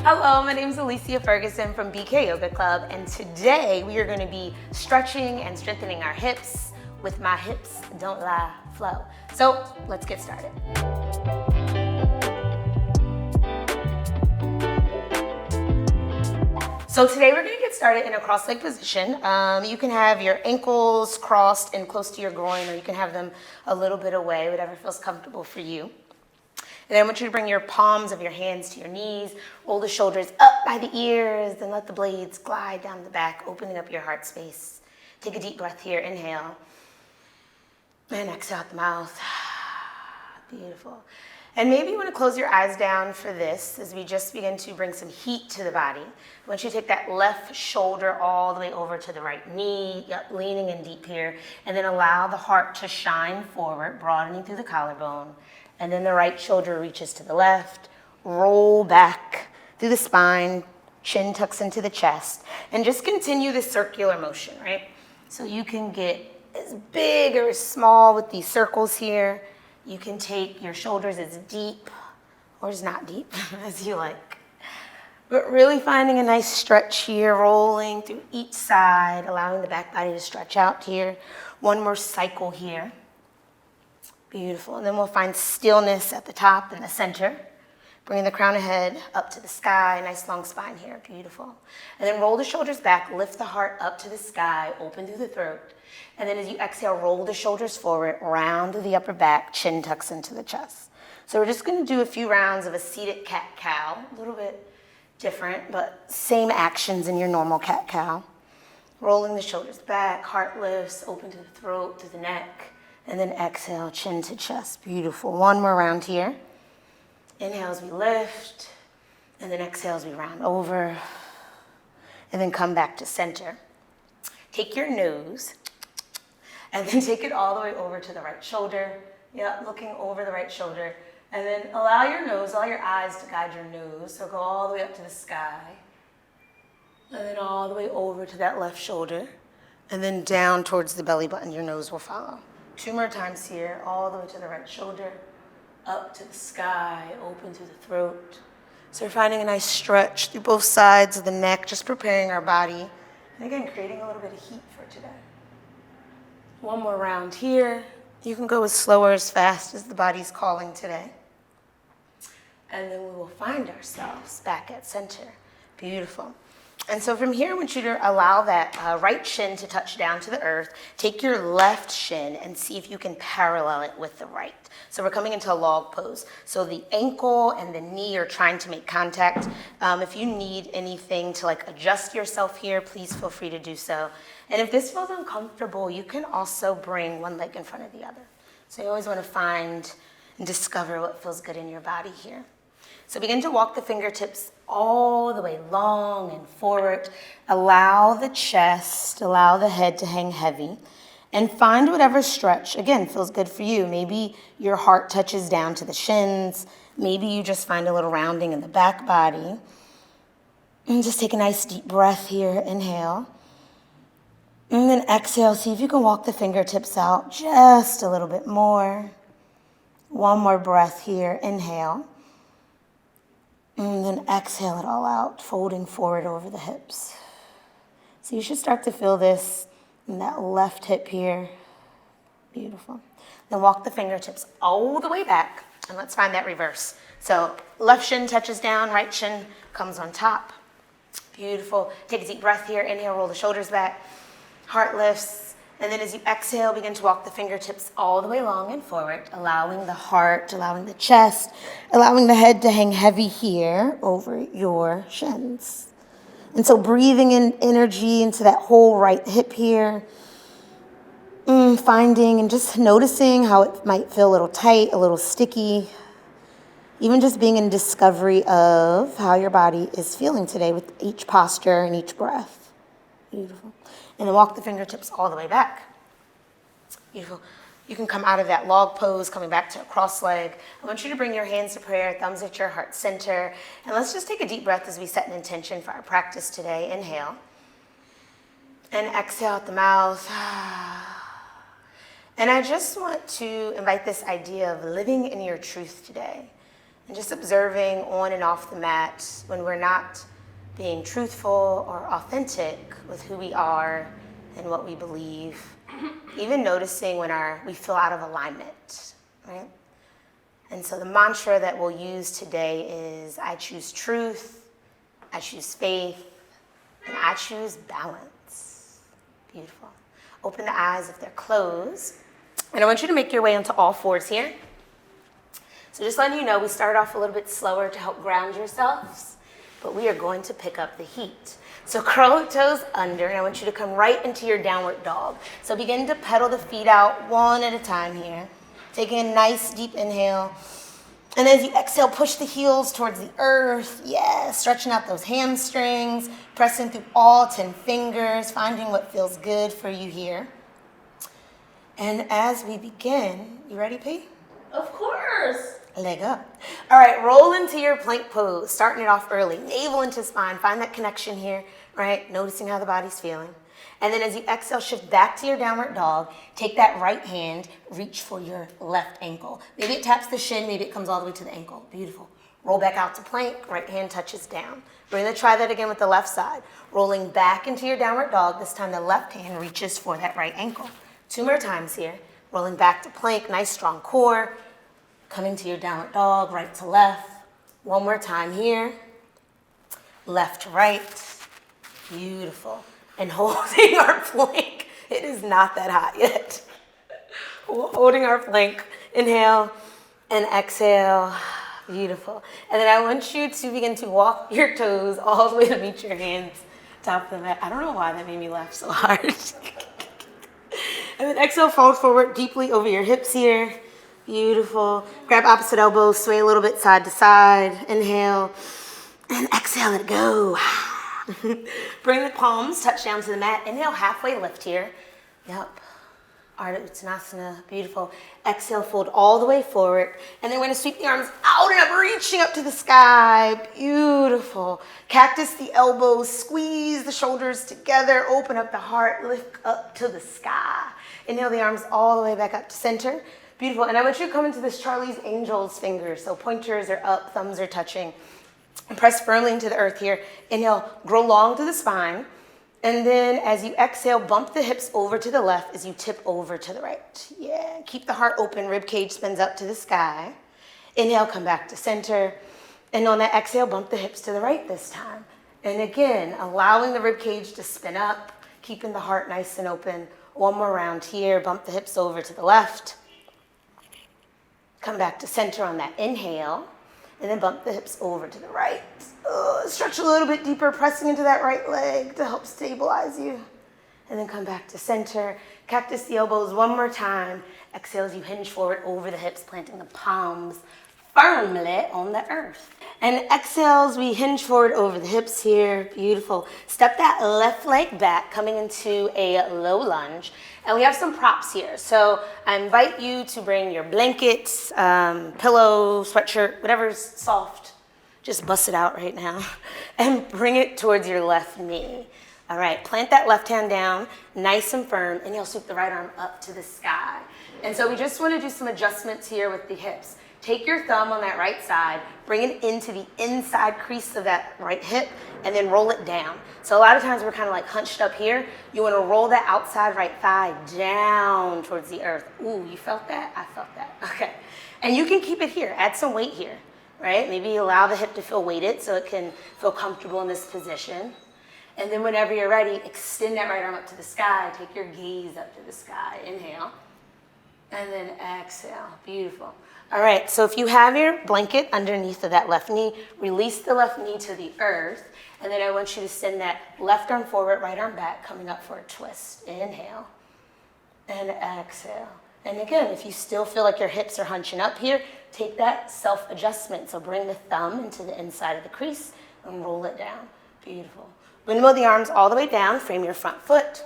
Hello, my name is Alicia Ferguson from BK Yoga Club, and today we are going to be stretching and strengthening our hips with My Hips Don't Lie Flow. So let's get started. So today we're going to get started in a cross-leg position. You can have your ankles crossed and close to your groin, or you can have them a little bit away, whatever feels comfortable for you. And then I want you to bring your palms of your hands to your knees, roll the shoulders up by the ears, then let the blades glide down the back, opening up your heart space. Take a deep breath here, inhale, and exhale out the mouth. Beautiful. And maybe you want to close your eyes down for this as we just begin to bring some heat to the body. I want you to take that left shoulder all the way over to the right knee, leaning in deep here, and then allow the heart to shine forward, broadening through the collarbone. And then the right shoulder reaches to the left, roll back through the spine, chin tucks into the chest, and just continue this circular motion, right? So you can get as big or as small with these circles here. You can take your shoulders as deep or as not deep as you like. But really finding a nice stretch here, rolling through each side, allowing the back body to stretch out here. One more cycle here. Beautiful. And then we'll find stillness at the top and the center. Bringing the crown of head up to the sky, nice long spine here. Beautiful. And then roll the shoulders back, lift the heart up to the sky, open through the throat. And then as you exhale, roll the shoulders forward, round to the upper back, chin tucks into the chest. So we're just going to do a few rounds of a seated cat-cow, a little bit different, but same actions in your normal cat-cow. Rolling the shoulders back, heart lifts, open to the throat, to the neck. And then exhale, chin to chest. Beautiful. One more round here. Inhale as we lift. And then exhale as we round over. And then come back to center. Take your nose. And then take it all the way over to the right shoulder. Yeah, looking over the right shoulder. And then allow your nose, allow your eyes to guide your nose. So go all the way up to the sky. And then all the way over to that left shoulder. And then down towards the belly button. Your nose will follow. 2 more times here, all the way to the right shoulder, up to the sky, open through the throat. So we're finding a nice stretch through both sides of the neck, just preparing our body. And again, creating a little bit of heat for today. One more round here. You can go as slow or as fast as the body's calling today. And then we will find ourselves back at center. Beautiful. And so from here, I want you to allow that right shin to touch down to the earth. Take your left shin and see if you can parallel it with the right. So we're coming into a log pose. So the ankle and the knee are trying to make contact. If you need anything to adjust yourself here, please feel free to do so. And if this feels uncomfortable, you can also bring one leg in front of the other. So you always want to find and discover what feels good in your body here. So begin to walk the fingertips all the way long and forward. Allow the chest, allow the head to hang heavy. And find whatever stretch, again, feels good for you. Maybe your heart touches down to the shins. Maybe you just find a little rounding in the back body. And just take a nice deep breath here. Inhale. And then exhale. See if you can walk the fingertips out just a little bit more. One more breath here. Inhale. And then exhale it all out, folding forward over the hips. So you should start to feel this in that left hip here. Beautiful. Then walk the fingertips all the way back, and let's find that reverse. So left shin touches down, right shin comes on top. Beautiful. Take a deep breath here. Inhale, roll the shoulders back. Heart lifts. And then as you exhale, begin to walk the fingertips all the way long and forward, allowing the heart, allowing the chest, allowing the head to hang heavy here over your shins. And so breathing in energy into that whole right hip here, finding and just noticing how it might feel a little tight, a little sticky, even just being in discovery of how your body is feeling today with each posture and each breath. Beautiful. And then walk the fingertips all the way back. Beautiful. You can come out of that log pose, coming back to a cross leg. I want you to bring your hands to prayer, thumbs at your heart center. And let's just take a deep breath as we set an intention for our practice today. Inhale. And exhale out the mouth. And I just want to invite this idea of living in your truth today. And just observing on and off the mat when we're not being truthful or authentic with who we are and what we believe. Even noticing when we feel out of alignment, right? And so the mantra that we'll use today is, I choose truth, I choose faith, and I choose balance. Beautiful. Open the eyes if they're closed. And I want you to make your way onto all fours here. So just letting you know, we start off a little bit slower to help ground yourselves, but we are going to pick up the heat. So curl your toes under, and I want you to come right into your downward dog. So begin to pedal the feet out one at a time here. Taking a nice deep inhale. And as you exhale, push the heels towards the earth. Yeah, stretching out those hamstrings, pressing through all 10 fingers, finding what feels good for you here. And as we begin, you ready, P? Of course. Leg up. All right, roll into your plank pose, starting it off early. Navel into spine, find that connection here, right? Noticing how the body's feeling. And then as you exhale, shift back to your downward dog. Take that right hand, reach for your left ankle. Maybe it taps the shin, maybe it comes all the way to the ankle. Beautiful. Roll back out to plank, right hand touches down. We're gonna try that again with the left side. Rolling back into your downward dog, this time the left hand reaches for that right ankle. 2 more times here. Rolling back to plank, nice strong core. Coming to your downward dog, right to left. 1 more time here. Left to right. Beautiful. And holding our plank. It is not that hot yet. Holding our plank. Inhale and exhale. Beautiful. And then I want you to begin to walk your toes all the way to meet your hands top of the mat. I don't know why that made me laugh so hard. And then exhale, fold forward deeply over your hips here. Beautiful. Grab opposite elbows, sway a little bit side to side. Inhale and exhale, let it go. Bring the palms, touch down to the mat. Inhale, halfway lift here. Yep. Ardha Uttanasana, beautiful. Exhale, fold all the way forward. And then we're gonna sweep the arms out and up, reaching up to the sky. Beautiful. Cactus the elbows, squeeze the shoulders together, open up the heart, lift up to the sky. Inhale the arms all the way back up to center. Beautiful. And I want you to come into this Charlie's Angels finger. So pointers are up, thumbs are touching. And press firmly into the earth here. Inhale, grow long to the spine. And then as you exhale, bump the hips over to the left as you tip over to the right. Yeah, keep the heart open, rib cage spins up to the sky. Inhale, come back to center. And on that exhale, bump the hips to the right this time. And again, allowing the rib cage to spin up, keeping the heart nice and open. 1 more round here, bump the hips over to the left. Come back to center on that inhale. And then bump the hips over to the right. Stretch a little bit deeper, pressing into that right leg to help stabilize you. And then come back to center. Cactus the elbows 1 more time. Exhale as you hinge forward over the hips, planting the palms firmly on the earth. And exhales, we hinge forward over the hips here. Beautiful. Step that left leg back, coming into a low lunge. And we have some props here. So I invite you to bring your blankets, pillow, sweatshirt, whatever's soft. Just bust it out right now. And bring it towards your left knee. All right, plant that left hand down, nice and firm, and you'll sweep the right arm up to the sky. And so we just want to do some adjustments here with the hips. Take your thumb on that right side, bring it into the inside crease of that right hip, and then roll it down. So a lot of times we're kind of like hunched up here. You want to roll that outside right thigh down towards the earth. Ooh, you felt that? I felt that. Okay. And you can keep it here. Add some weight here, right? Maybe allow the hip to feel weighted so it can feel comfortable in this position. And then whenever you're ready, extend that right arm up to the sky. Take your gaze up to the sky. Inhale. And then exhale. Beautiful. All right, so if you have your blanket underneath of that left knee, release the left knee to the earth. And then I want you to send that left arm forward, right arm back, coming up for a twist. Inhale. And exhale. And again, if you still feel like your hips are hunching up here, take that self-adjustment. So bring the thumb into the inside of the crease and roll it down. Beautiful. Windmill the arms all the way down, frame your front foot.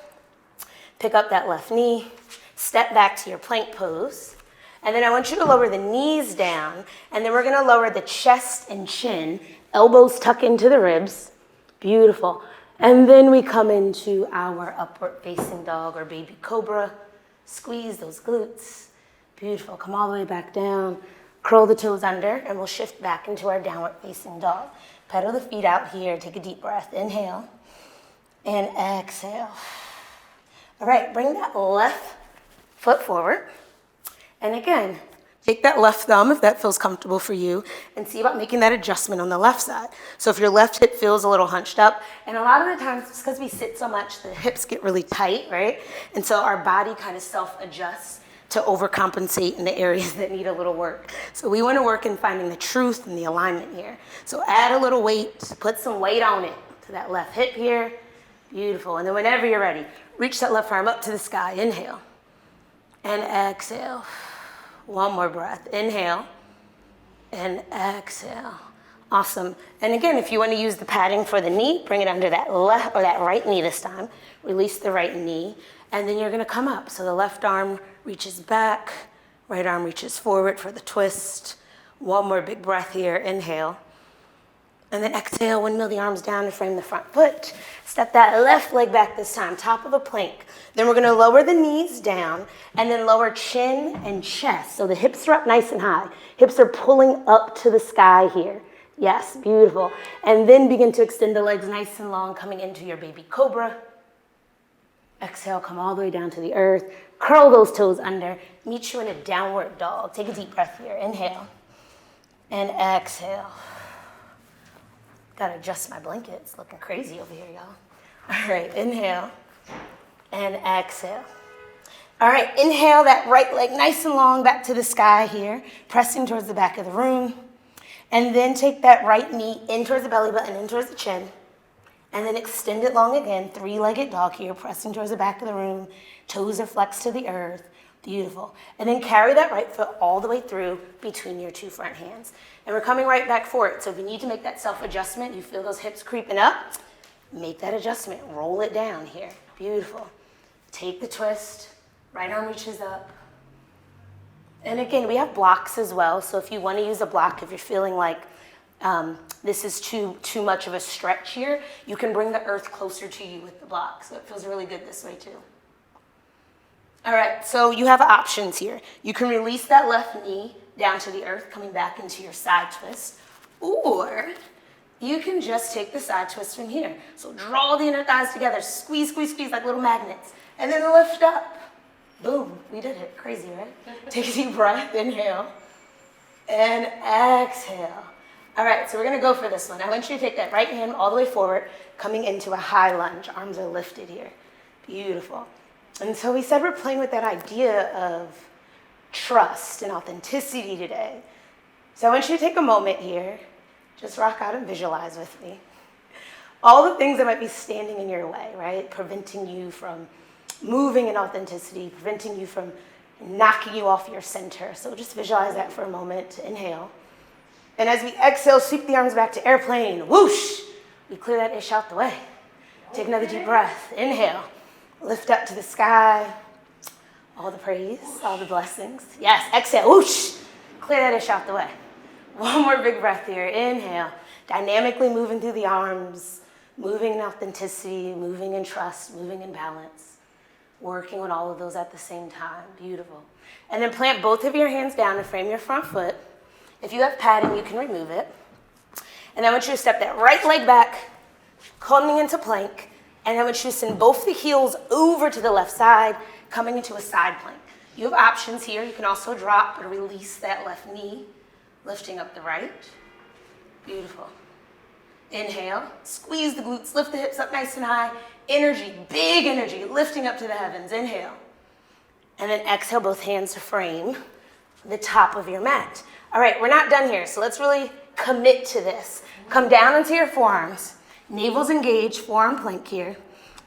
Pick up that left knee, step back to your plank pose. And then I want you to lower the knees down, and then we're gonna lower the chest and chin, elbows tuck into the ribs. Beautiful. And then we come into our upward facing dog or baby cobra. Squeeze those glutes. Beautiful. Come all the way back down. Curl the toes under, and we'll shift back into our downward facing dog. Pedal the feet out here. Take a deep breath. Inhale and exhale. All right, bring that left foot forward. And again, take that left thumb, if that feels comfortable for you, and see about making that adjustment on the left side. So if your left hip feels a little hunched up, and a lot of the times, it's because we sit so much, the hips get really tight, right? And so our body kind of self-adjusts to overcompensate in the areas that need a little work. So we want to work in finding the truth and the alignment here. So add a little weight, put some weight on it to that left hip here. Beautiful. And then whenever you're ready, reach that left arm up to the sky. Inhale and exhale. One more breath. Inhale and exhale. Awesome. And again, if you want to use the padding for the knee, bring it under that left or that right knee this time. Release the right knee. And then you're going to come up. So the left arm reaches back, right arm reaches forward for the twist. One more big breath here. Inhale. And then exhale, windmill the arms down and frame the front foot. Step that left leg back this time, top of a plank. Then we're gonna lower the knees down and then lower chin and chest. So the hips are up nice and high. Hips are pulling up to the sky here. Yes, beautiful. And then begin to extend the legs nice and long, coming into your baby cobra. Exhale, come all the way down to the earth. Curl those toes under. Meet you in a downward dog. Take a deep breath here. Inhale and exhale. Gotta adjust my blanket. It's looking crazy over here, y'all. All right, inhale and exhale. All right, inhale that right leg nice and long back to the sky here, pressing towards the back of the room. And then take that right knee in towards the belly button, in towards the chin. And then extend it long again, three-legged dog here, pressing towards the back of the room. Toes are flexed to the earth. Beautiful. And then carry that right foot all the way through between your two front hands. And we're coming right back for it. So if you need to make that self-adjustment, you feel those hips creeping up, make that adjustment. Roll it down here. Beautiful. Take the twist. Right arm reaches up. And again, we have blocks as well. So if you want to use a block, if you're feeling like this is too much of a stretch here, you can bring the earth closer to you with the block. So it feels really good this way too. All right, so you have options here. You can release that left knee down to the earth, coming back into your side twist. Or you can just take the side twist from here. So draw the inner thighs together, squeeze, squeeze, squeeze like little magnets. And then lift up. Boom, we did it. Crazy, right? Take a deep breath, inhale, and exhale. All right, so we're gonna go for this one. I want you to take that right hand all the way forward, coming into a high lunge. Arms are lifted here. Beautiful. And so we said we're playing with that idea of trust and authenticity today. So I want you to take a moment here, just rock out and visualize with me. All the things that might be standing in your way, right? Preventing you from moving in authenticity, preventing you from knocking you off your center. So just visualize that for a moment. Inhale. And as we exhale, sweep the arms back to airplane. Whoosh! We clear that ish out the way. Take another deep breath. Inhale. Lift up to the sky. All the praise, all the blessings. Yes, exhale. Whoosh! Clear that ish out the way. One more big breath here. Inhale. Dynamically moving through the arms, moving in authenticity, moving in trust, moving in balance. Working on all of those at the same time. Beautiful. And then plant both of your hands down and frame your front foot. If you have padding, you can remove it. And I want you to step that right leg back, coming into plank. And I want you to send both the heels over to the left side, coming into a side plank. You have options here. You can also drop or release that left knee, lifting up the right. Beautiful. Inhale, squeeze the glutes, lift the hips up nice and high. Energy, big energy, lifting up to the heavens. Inhale. And then exhale, both hands to frame the top of your mat. All right, we're not done here, so let's really commit to this. Come down into your forearms. Navel's engaged, forearm plank here.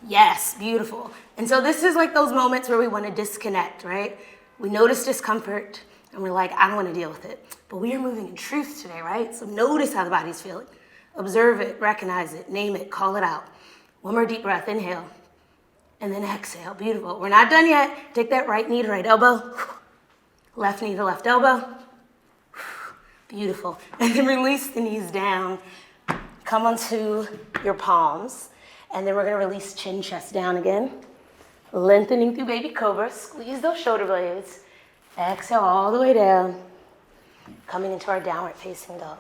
Yes, beautiful. And so this is like those moments where we want to disconnect, right? We notice discomfort, and we're like, I don't want to deal with it. But we are moving in truth today, right? So notice how the body's feeling. Observe it, recognize it, name it, call it out. One more deep breath, inhale. And then exhale, beautiful. We're not done yet. Take that right knee to right elbow. Left knee to left elbow. Beautiful. And then release the knees down. Come onto your palms. And then we're going to release chin, chest down again. Lengthening through baby cobra. Squeeze those shoulder blades. Exhale all the way down. Coming into our downward facing dog.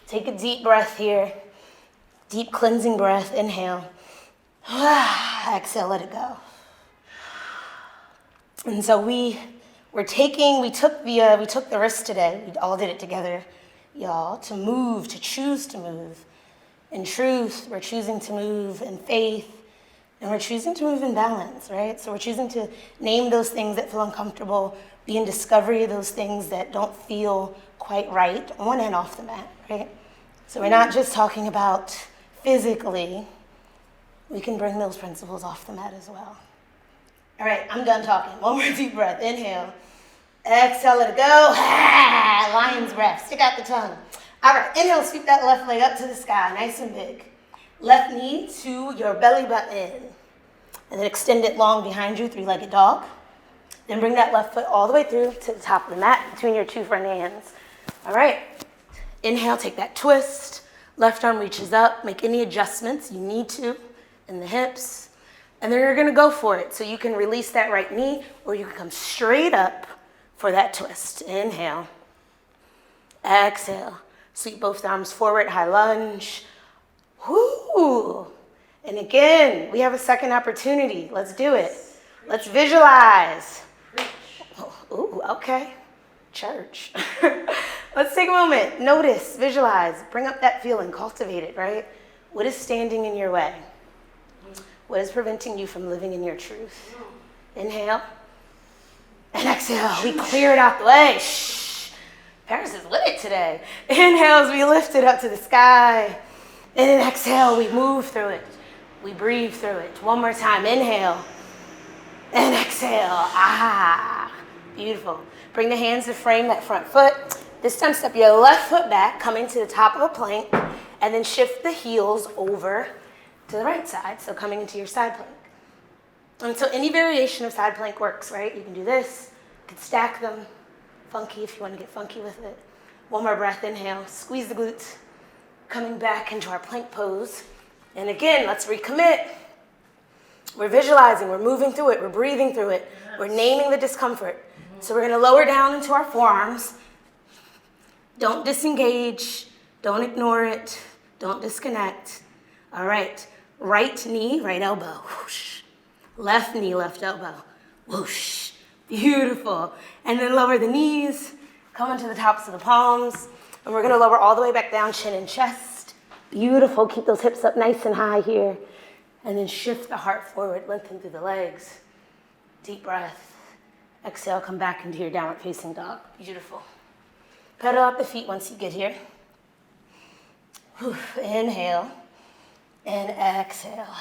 Take a deep breath here. Deep cleansing breath. Inhale. Exhale, let it go. And so we took the risk today. We all did it together, y'all, to move, to choose to move. In truth, we're choosing to move in faith, and we're choosing to move in balance, right? So we're choosing to name those things that feel uncomfortable, be in discovery of those things that don't feel quite right on and off the mat, right? So we're not just talking about physically, we can bring those principles off the mat as well. All right, I'm done talking. One more deep breath. Inhale. Exhale, let it go. Lion's breath. Stick out the tongue. All right, inhale, sweep that left leg up to the sky, nice and big. Left knee to your belly button. And then extend it long behind you, three-legged dog. Then bring that left foot all the way through to the top of the mat between your two front hands. All right, inhale, take that twist. Left arm reaches up. Make any adjustments you need to in the hips. And then you're gonna go for it. So you can release that right knee or you can come straight up for that twist. Inhale. Exhale. Sweep both arms forward, high lunge. Whoo! And again, we have a second opportunity. Let's do it. Let's visualize. Oh, ooh, okay. Church. Let's take a moment. Notice, visualize, bring up that feeling, cultivate it, right? What is standing in your way? What is preventing you from living in your truth? Inhale. And exhale. We clear it out the way. Shh. Paris is with it today. Inhale as we lift it up to the sky. And then exhale, we move through it. We breathe through it. One more time. Inhale. And exhale. Ah. Beautiful. Bring the hands to frame that front foot. This time step your left foot back, coming to the top of a plank, and then shift the heels over to the right side, so coming into your side plank. And so any variation of side plank works, right? You can do this, you can stack them, funky if you want to get funky with it. One more breath, inhale, squeeze the glutes, coming back into our plank pose. And again, let's recommit. We're visualizing, we're moving through it, we're breathing through it, we're naming the discomfort. So we're gonna lower down into our forearms. Don't disengage, don't ignore it, don't disconnect. All right. Right knee, right elbow, whoosh. Left knee, left elbow, whoosh. Beautiful. And then lower the knees, come into the tops of the palms, and we're gonna lower all the way back down, chin and chest. Beautiful, keep those hips up nice and high here. And then shift the heart forward, lengthen through the legs. Deep breath. Exhale, come back into your downward facing dog. Beautiful. Pedal out the feet once you get here. Whew. Inhale. And exhale.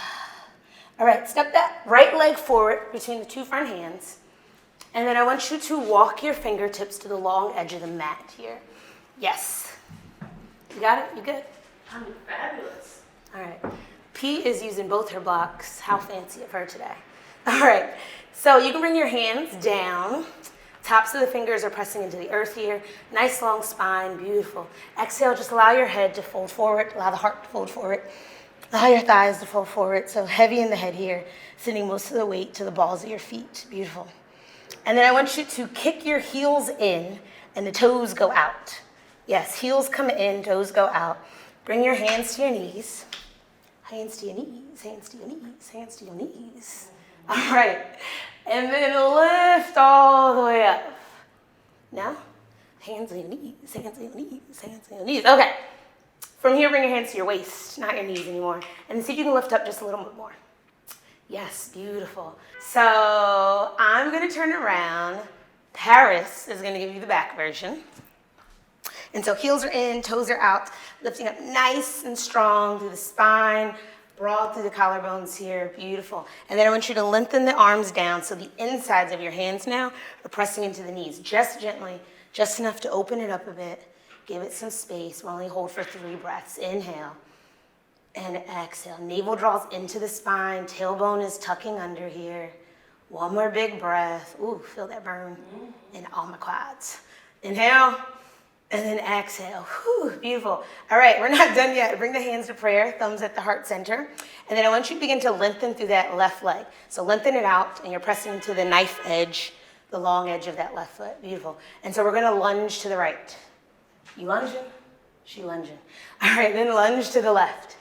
All right, step that right leg forward between the two front hands. And then I want you to walk your fingertips to the long edge of the mat here. Yes. You got it? You good? I'm fabulous. All right. P is using both her blocks. How fancy of her today. All right. So you can bring your hands down. Tops of the fingers are pressing into the earth here. Nice long spine. Beautiful. Exhale, just allow your head to fold forward. Allow the heart to fold forward. Allow your thighs to fold forward. So heavy in the head here, sending most of the weight to the balls of your feet. Beautiful. And then I want you to kick your heels in and the toes go out. Yes, heels come in, toes go out. Bring your hands to your knees. Hands to your knees, hands to your knees, hands to your knees. All right. And then lift all the way up. Now, hands on your knees, hands on your knees, hands on your knees. Okay. From here, bring your hands to your waist, not your knees anymore. And see if you can lift up just a little bit more. Yes, beautiful. So I'm gonna turn around. Paris is gonna give you the back version. And so heels are in, toes are out, lifting up nice and strong through the spine, broad through the collarbones here, beautiful. And then I want you to lengthen the arms down so the insides of your hands now are pressing into the knees, just gently, just enough to open it up a bit. Give it some space. We'll only hold for 3 breaths. Inhale and exhale. Navel draws into the spine. Tailbone is tucking under here. One more big breath. Ooh, feel that burn in all my quads. Inhale and then exhale. Whew, beautiful. All right, we're not done yet. Bring the hands to prayer, thumbs at the heart center. And then I want you to begin to lengthen through that left leg. So lengthen it out and you're pressing into the knife edge, the long edge of that left foot. Beautiful. And so we're gonna lunge to the right. You lunging, she lunging. All right, then lunge to the left.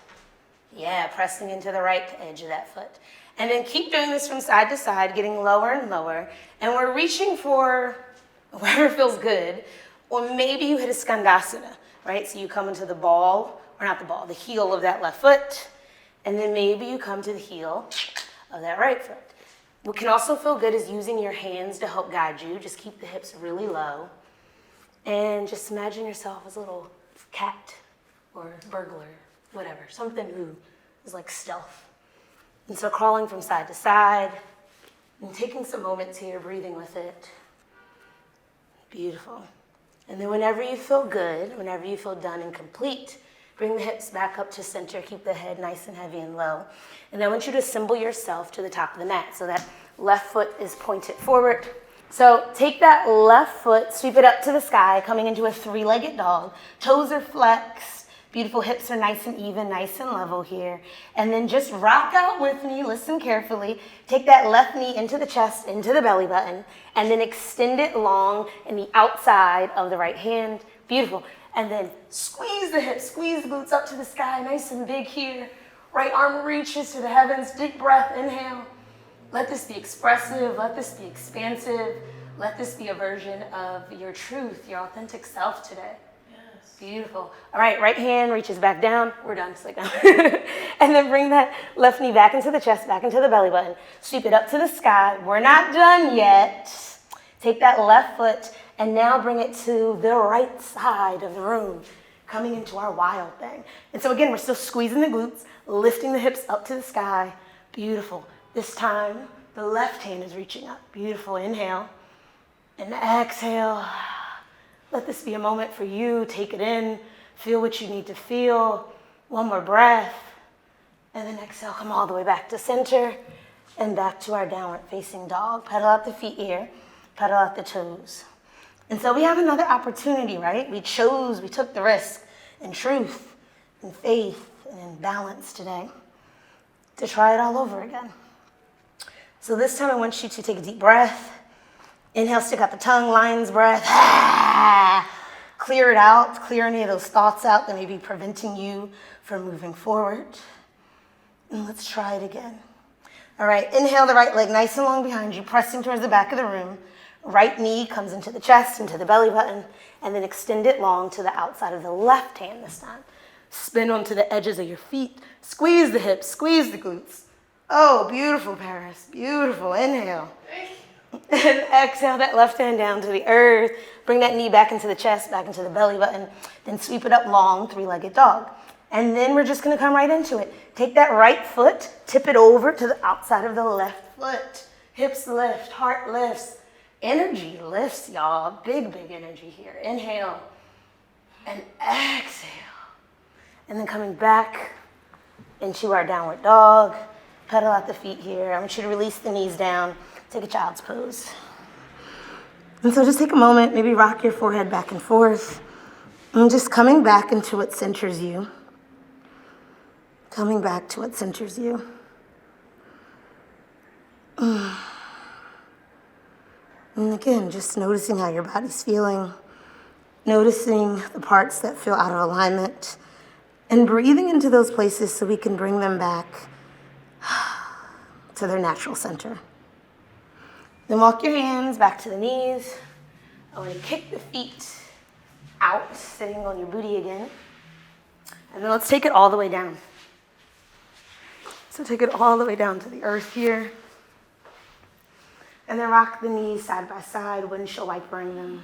Yeah, pressing into the right edge of that foot. And then keep doing this from side to side, getting lower and lower. And we're reaching for wherever feels good. Or maybe you hit a skandasana, right? So you come into the ball, or not the ball, the heel of that left foot. And then maybe you come to the heel of that right foot. What can also feel good is using your hands to help guide you. Just keep the hips really low. And just imagine yourself as a little cat or burglar, whatever, something who is like stealth. And so crawling from side to side and taking some moments here, breathing with it. Beautiful. And then whenever you feel good, whenever you feel done and complete, bring the hips back up to center. Keep the head nice and heavy and low. And I want you to assemble yourself to the top of the mat so that left foot is pointed forward. So take that left foot, sweep it up to the sky, coming into a three-legged dog. Toes are flexed. Beautiful hips are nice and even, nice and level here. And then just rock out with me. Listen carefully. Take that left knee into the chest, into the belly button, and then extend it long in the outside of the right hand. Beautiful. And then squeeze the hips, squeeze the glutes up to the sky, nice and big here. Right arm reaches to the heavens. Deep breath, inhale. Let this be expressive. Let this be expansive. Let this be a version of your truth, your authentic self today. Yes. Beautiful. All right, right hand reaches back down. We're done, just like down. And then bring that left knee back into the chest, back into the belly button. Sweep it up to the sky. We're not done yet. Take that left foot and now bring it to the right side of the room, coming into our wild thing. And so again, we're still squeezing the glutes, lifting the hips up to the sky. Beautiful. This time, the left hand is reaching up. Beautiful. Inhale and exhale. Let this be a moment for you. Take it in. Feel what you need to feel. One more breath. And then exhale. Come all the way back to center and back to our downward facing dog. Pedal out the feet here. Pedal out the toes. And so we have another opportunity, right? We took the risk in truth, in faith, and in balance today to try it all over again. So this time I want you to take a deep breath. Inhale, stick out the tongue, lion's breath. Clear it out, clear any of those thoughts out that may be preventing you from moving forward. And let's try it again. All right, inhale the right leg nice and long behind you, pressing towards the back of the room. Right knee comes into the chest, into the belly button, and then extend it long to the outside of the left hand this time. Spin onto the edges of your feet. Squeeze the hips, squeeze the glutes. Oh, beautiful, Paris. Beautiful. Inhale. And exhale that left hand down to the earth. Bring that knee back into the chest, back into the belly button. Then sweep it up long, three-legged dog. And then we're just going to come right into it. Take that right foot, tip it over to the outside of the left foot. Hips lift, heart lifts. Energy lifts, y'all. Big, big energy here. Inhale and exhale. And then coming back into our downward dog. Pedal out the feet here. I want you to release the knees down. Take a child's pose. And so just take a moment, maybe rock your forehead back and forth. And just coming back into what centers you. Coming back to what centers you. And again, just noticing how your body's feeling. Noticing the parts that feel out of alignment. And breathing into those places so we can bring them back to their natural center. Then walk your hands back to the knees. I want to kick the feet out, sitting on your booty again. And then let's take it all the way down. So take it all the way down to the earth here. And then rock the knees side by side, windshield wipering them.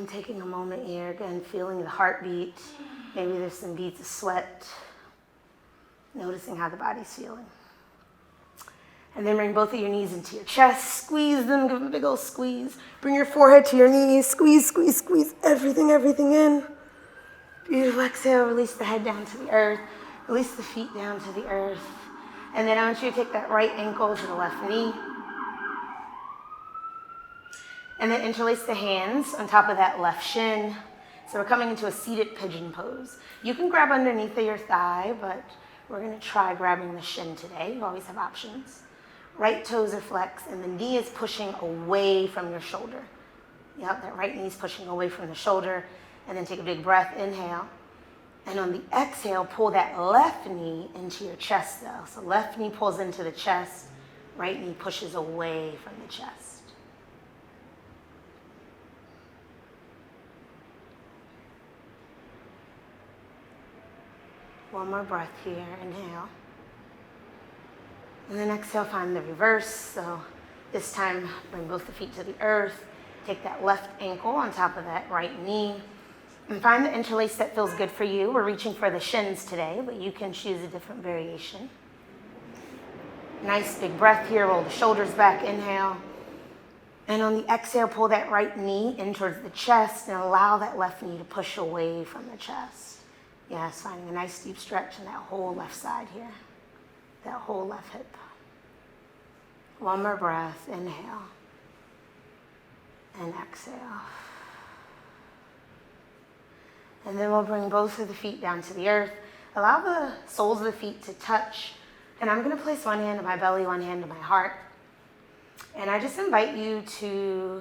Taking a moment here, again, feeling the heartbeat. Maybe there's some beads of sweat. Noticing how the body's feeling. And then bring both of your knees into your chest. Squeeze them, give them a big old squeeze. Bring your forehead to your knees. Squeeze, squeeze, squeeze everything in. Beautiful. Exhale, release the head down to the earth. Release the feet down to the earth. And then I want you to take that right ankle to the left knee. And then interlace the hands on top of that left shin. So we're coming into a seated pigeon pose. You can grab underneath of your thigh, but we're going to try grabbing the shin today. You always have options. Right toes are flexed, and the knee is pushing away from your shoulder. Yep, that right knee's pushing away from the shoulder. And then take a big breath, inhale. And on the exhale, pull that left knee into your chest though. So left knee pulls into the chest, right knee pushes away from the chest. One more breath here, inhale. And then exhale, find the reverse. So this time, bring both the feet to the earth. Take that left ankle on top of that right knee. And find the interlace that feels good for you. We're reaching for the shins today, but you can choose a different variation. Nice big breath here, roll the shoulders back, inhale. And on the exhale, pull that right knee in towards the chest and allow that left knee to push away from the chest. Yes, finding a nice deep stretch in that whole left side here, that whole left hip. One more breath, inhale, and exhale. And then we'll bring both of the feet down to the earth. Allow the soles of the feet to touch. And I'm going to place one hand on my belly, one hand on my heart. And I just invite you to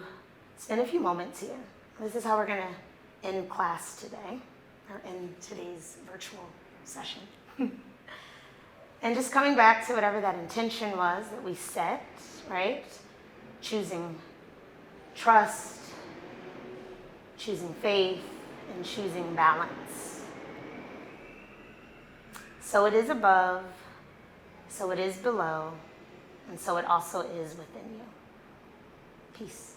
spend a few moments here. This is how we're going to end class today, or end today's virtual session. And just coming back to whatever that intention was that we set, right? Choosing trust, choosing faith, and choosing balance. So it is above, so it is below, and so it also is within you. Peace.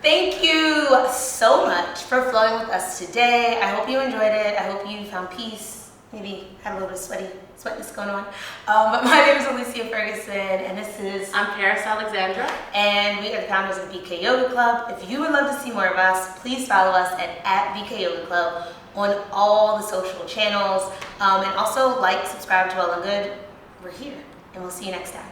Thank you so much for flowing with us today. I hope you enjoyed it. I hope you found peace. Maybe had a little bit of sweatness going on. But my name is Alicia Ferguson, and this is... I'm Paris Alexandra. And we are the founders of BK Yoga Club. If you would love to see more of us, please follow us at BK Yoga Club on all the social channels. And also like, subscribe to Well+Good. We're here, and we'll see you next time.